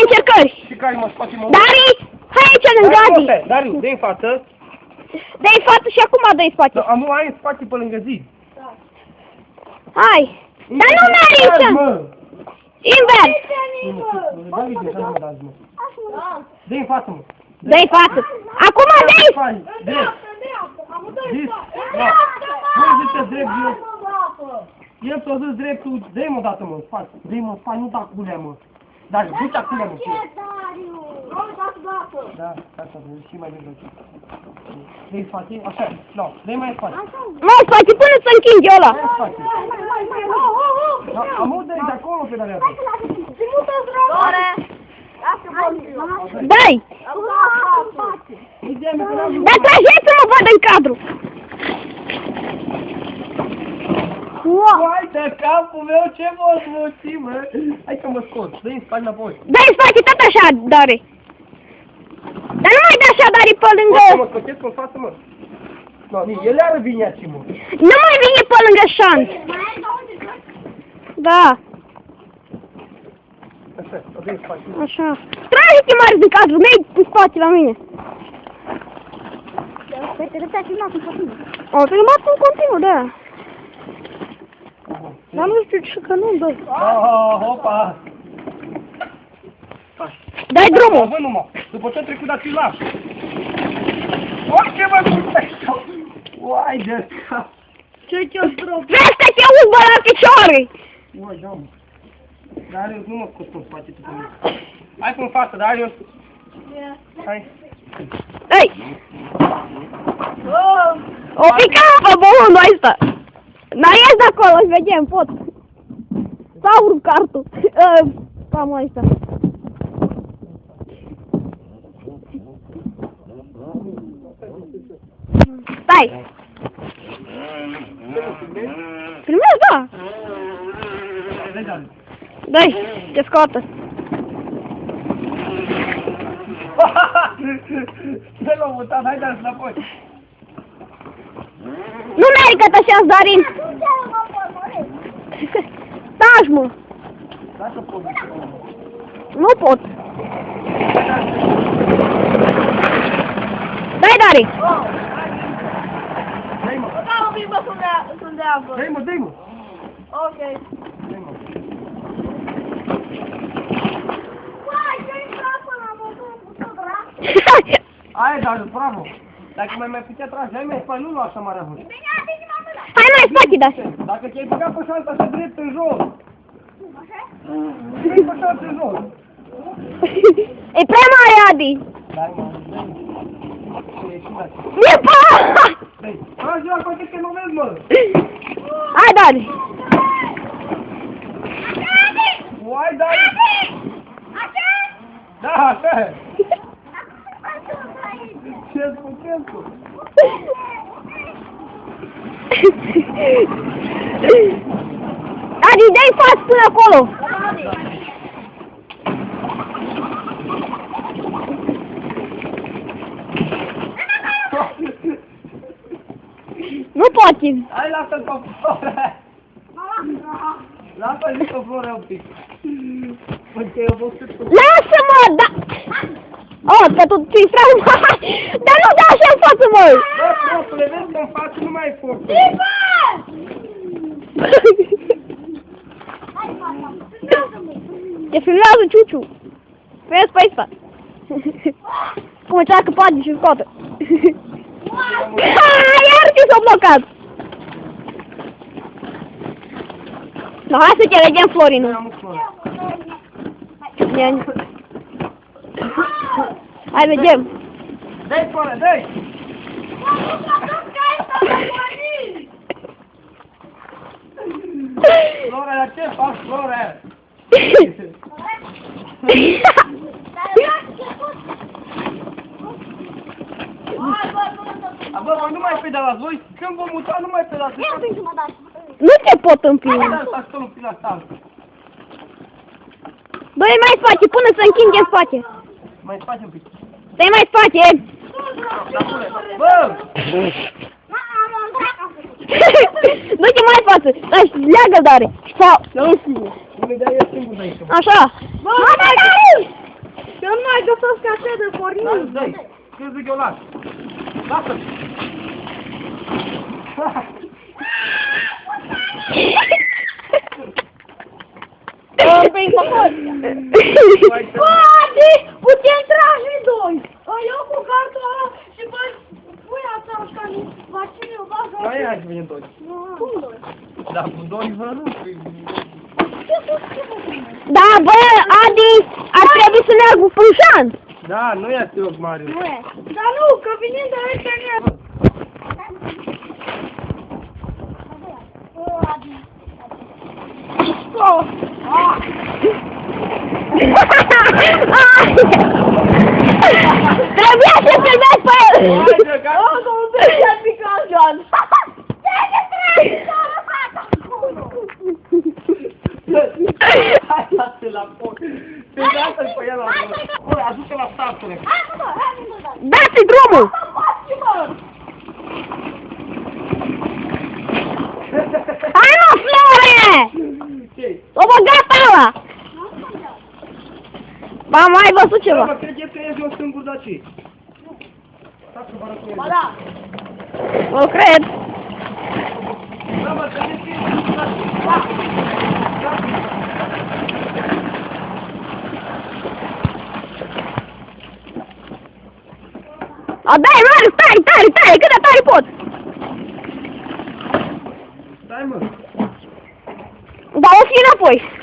încercări. Și care mă scoate mă? Dari, hai aici lângă Adi. Dariu, dă-i în față. Dă-i față și acum dă-i spate. Amu, ai în spate pe lângă zid. Hai. Dar nu mergi aici. Invers. Dă-i în față, mă. Dă-i față. Acum dă-i. Drept. Zis. Nu zice drept, el s-a zis dreptul. Dă-i mă dată, mă, în spate. Dă-i mă în spate, nu da culea, mă. Dar duci aculea, mă. Da, asta, și mai bine. Dă-i în spate, așa, nu, dă-i mai în spate. Mă, spate, până să închide ăla. Dă-i în spate. Amu, dă-i de acolo pe de-alea. Dai! Dar trageți să mă văd în cadru! Hai de capul meu, ce mă smuți, mă! Hai că mă scot, dă-i în spate înapoi. Dai în spate, tot așa, Dare! Dar nu mai da așa, Dare, pe lângă... Mă scotesc în față, mă! No, el iară vine aici, mă! Nu mai vine pe lângă șant! Da! Așa, o dă-i în spate. Așa. Trage-te mare din cadru, mergi în spate la mine! O, filmat în continuu, da! Dar nu știu ce că nu-mi dă. Hopa! Dai drumul! Vă numai, după ce am trecut, dați-i lași. Ce mă duceai? Uai de cap! Ce-ți-o strop? Vezi că te umbă la picioare! Uai, da, mă. Darius, nu mă scot în spate tu pe mine. Hai cu-n față, Darius. Hai. Ei! O pica pe bolul ăsta! N-ai ies de acolo, îți vedem, pot! Sau rup cartul! Pamul ăsta! Stai! Filmez, da! Dai, te scoată! Ce l-am mutat, hai dați înapoi! Nu merită așa, Darin! Taci, mă! Dacă pot. Nu pot! Dai, Dari! Dai, mă! Dai, mă, dai, mă! Ok. Dai, mă! Aia, Darius, bravo! Dacă mai putea trage, hai mai spate, nu lua așa mare hâră. Hai mai spate, da! Dacă te-ai băgat pe șansa să drept în jos. Te-ai pe șansa în jos. E prea mare, Adi! Dai, mă, dai. E pa! Dai, trage la coate că nu vezi, mă. Hai, Dari! Uai, Darius! Da, așa. Ce spune tu? Adi, dai față până acolo! Nu poate! Hai, lasă-l pe Flora! Lasă-l pe Flora un pic! Uite, eu vă știu. Lasă-mă, da! Oh, că tu ți-i frate, dar nu da așa în față, mă! Bă, prostule, vezi că în față nu mai e forță! Te filmează, Ciuciu! Vezi pe ăsta! Cum încearcă Padi și scoată! Iar ce s-a blocat! No, hai să te legem, Florin! Hai, vedem! Dai, Flora, dai! Flora, la ce faci, Flora? Bă, nu mai pedalați, voi când vă muta, nu mai pedalați. Nu te pot împinge. Asta stăm în fila asta. Dă-i mai spate, până să închide în spate. Mai spate un pic. Dă-i mai spate. Bă! Du-te mai față. Leagă-l, Dare. Sau, Imediat e singur de aici. așa. Bă, Dare! pornim. Dă-i. Când zic eu las. Lasă-l. Poate, putem trage doi. Eu cu cartul ăla și pui asta ca vaccinul o bagă. Hai, hai să venim doi. Cum doi? Da, cu doi vă nu. Da, bă, Adi, ar trebui să merg cu Fâșan. Da, nu este eu, Mariu. Nu e. Dar nu, că venind de aici nu e. Oh. Trebuia să filmezi pe el! Haide, gata! Oh, cum se ia picat, John! Ce-te tragi, John, fata acolo! Hai, lasă la foc! Te lasă-l pe el la foc! Bă, aduce la startule! Hai, mă, hai, mă, da! Dați-i drumul! Hai, mă, Flore! Ce-i? O băgat ăla! Am mai văzut Bă, ceva. mă, credeți că ești eu singur de aici? Stați să vă arăt cum e. Ba da. O cred. Bă, mă, credeți că ești singur de aici? Da! A, dai, mare, tare, cât de tare pot. Stai, mă! Da, o fi înapoi.